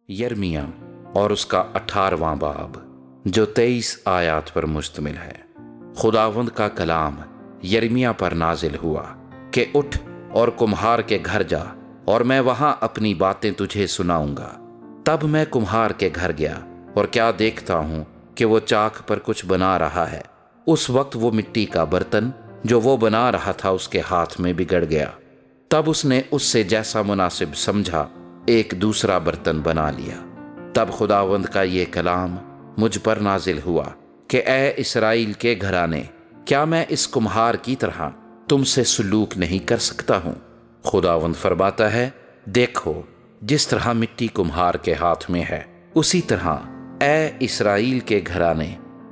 यर्मिया और उसका 18वां बाब जो 23 आयात पर मुश्तमिल है। खुदावंद का कलाम यर्मिया पर नाजिल हुआ कि उठ और कुम्हार के घर जा और मैं वहां अपनी बातें तुझे सुनाऊंगा। तब मैं कुम्हार के घर गया और क्या देखता हूं कि वो चाक पर कुछ बना रहा है। उस वक्त वो मिट्टी का बर्तन जो वो बना रहा था उसके हाथ में बिगड़ गया। तब उसने उससे जैसा मुनासिब समझा एक दूसरा बर्तन बना लिया। तब खुदावंद का ये कलाम मुझ पर नाजिल हुआ कि ए इसराइल के घराने, क्या मैं इस कुम्हार की तरह तुमसे सलूक नहीं कर सकता हूँ? खुदावंद फरमाता है, देखो जिस तरह मिट्टी कुम्हार के हाथ में है उसी तरह ए इसराइल के घराने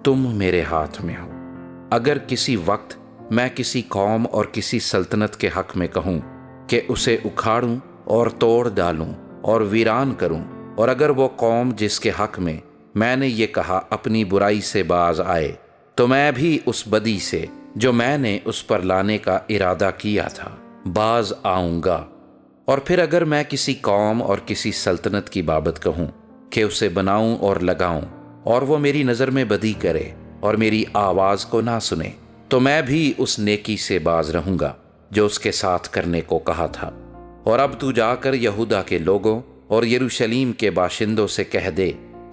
तुम मेरे हाथ में हो। अगर किसी वक्त मैं किसी कौम और किसी सल्तनत के हक में कहूँ कि उसे उखाड़ूं और तोड़ डालूं और वीरान करूं, और अगर वो कौम जिसके हक में मैंने ये कहा अपनी बुराई से बाज आए, तो मैं भी उस बदी से जो मैंने उस पर लाने का इरादा किया था बाज आऊंगा। और फिर अगर मैं किसी कौम और किसी सल्तनत की बाबत कहूँ कि उसे बनाऊं और लगाऊं और वो मेरी नज़र में बदी करे और मेरी आवाज़ को ना सुने, तो मैं भी उस नेकी से बाज रहूंगा जो उसके साथ करने को कहा था। और अब तू जाकर यहूदा के लोगों और यरूशलेम के बाशिंदों से कह दे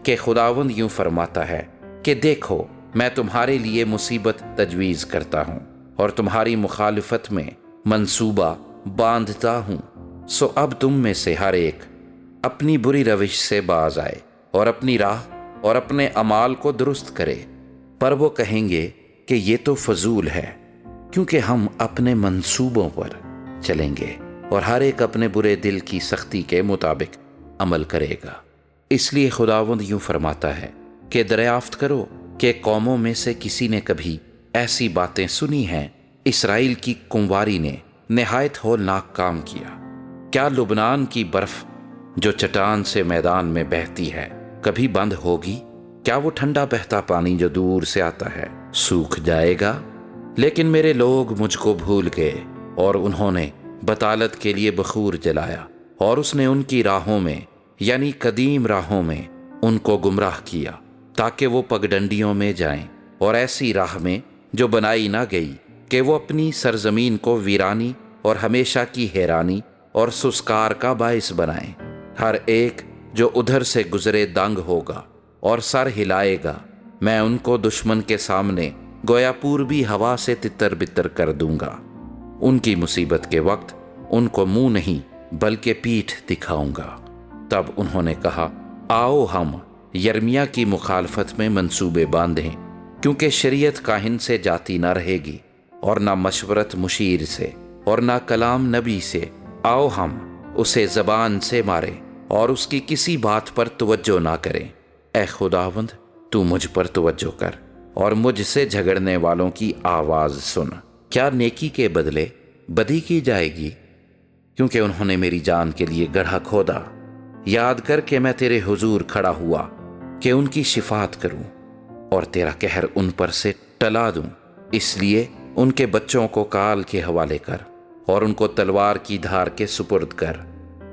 कि खुदावंद यूं फरमाता है कि देखो मैं तुम्हारे लिए मुसीबत तजवीज़ करता हूँ और तुम्हारी मुखालिफत में मंसूबा बांधता हूँ। सो अब तुम में से हर एक अपनी बुरी रविश से बाज आए और अपनी राह और अपने अमाल को दुरुस्त करे। पर वो कहेंगे कि ये तो फजूल है, क्योंकि हम अपने मंसूबों पर चलेंगे और हर एक अपने बुरे दिल की सख्ती के मुताबिक अमल करेगा। इसलिए खुदावंद यूं फरमाता है कि दरियाफ्त करो कि कौमों में से किसी ने कभी ऐसी बातें सुनी हैं। इसराइल की कुंवारी ने निहायत होलनाक काम किया। क्या लुबनान की बर्फ जो चट्टान से मैदान में बहती है कभी बंद होगी? क्या वो ठंडा बहता पानी जो दूर से आता है सूख जाएगा? लेकिन मेरे लोग मुझको भूल गए और उन्होंने बतालत के लिए बखूर जलाया, और उसने उनकी राहों में यानी कदीम राहों में उनको गुमराह किया ताकि वो पगडंडियों में जाएं, और ऐसी राह में जो बनाई ना गई कि वो अपनी सरजमीन को वीरानी और हमेशा की हैरानी और सुस्कार का बाइस बनाएं। हर एक जो उधर से गुजरे दंग होगा और सर हिलाएगा। मैं उनको दुश्मन के सामने गोया पूर्वी हवा से तितर बितर कर दूंगा। उनकी मुसीबत के वक्त उनको मुंह नहीं बल्कि पीठ दिखाऊंगा। तब उन्होंने कहा, आओ हम यर्मिया की मुखालफत में मंसूबे बांधें, क्योंकि शरीयत काहिन से जाती ना रहेगी और ना मशवरत मुशीर से और ना कलाम नबी से। आओ हम उसे ज़बान से मारें और उसकी किसी बात पर तवज्जो ना करें। ए खुदावंद, तू मुझ पर तवज्जो कर और मुझसे झगड़ने वालों की आवाज़ सुन। क्या नेकी के बदले बदी की जाएगी? क्योंकि उन्होंने मेरी जान के लिए गड्ढा खोदा। याद कर के मैं तेरे हुजूर खड़ा हुआ कि उनकी शिफात करूं और तेरा कहर उन पर से टला दूं। इसलिए उनके बच्चों को काल के हवाले कर और उनको तलवार की धार के सुपुर्द कर।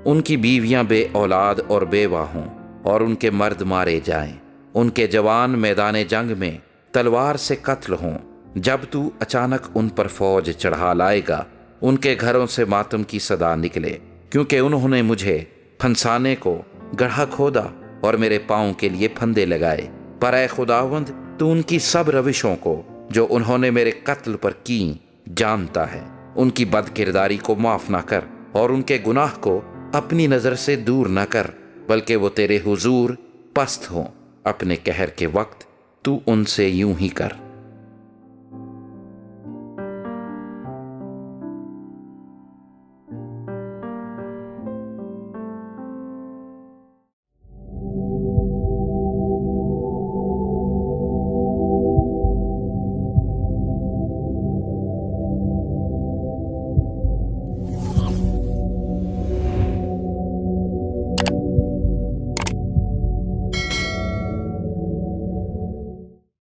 उनकी बीवियां बे औलाद और बेवा हों और उनके मर्द मारे जाएं। उनके जवान मैदान जंग में तलवार से कत्ल हों। जब तू अचानक उन पर फौज चढ़ा लाएगा, उनके घरों से मातम की सदा निकले, क्योंकि उन्होंने मुझे फंसाने को गड्ढा खोदा और मेरे पाँव के लिए फंदे लगाए। पर ऐ खुदावंद, तू उनकी सब रविशों को जो उन्होंने मेरे कत्ल पर की जानता है। उनकी बदकिरदारी को माफ ना कर और उनके गुनाह को अपनी नज़र से दूर ना कर, बल्कि वो तेरे हुजूर पस्त हों। अपने कहर के वक्त तू उनसे यूं ही कर।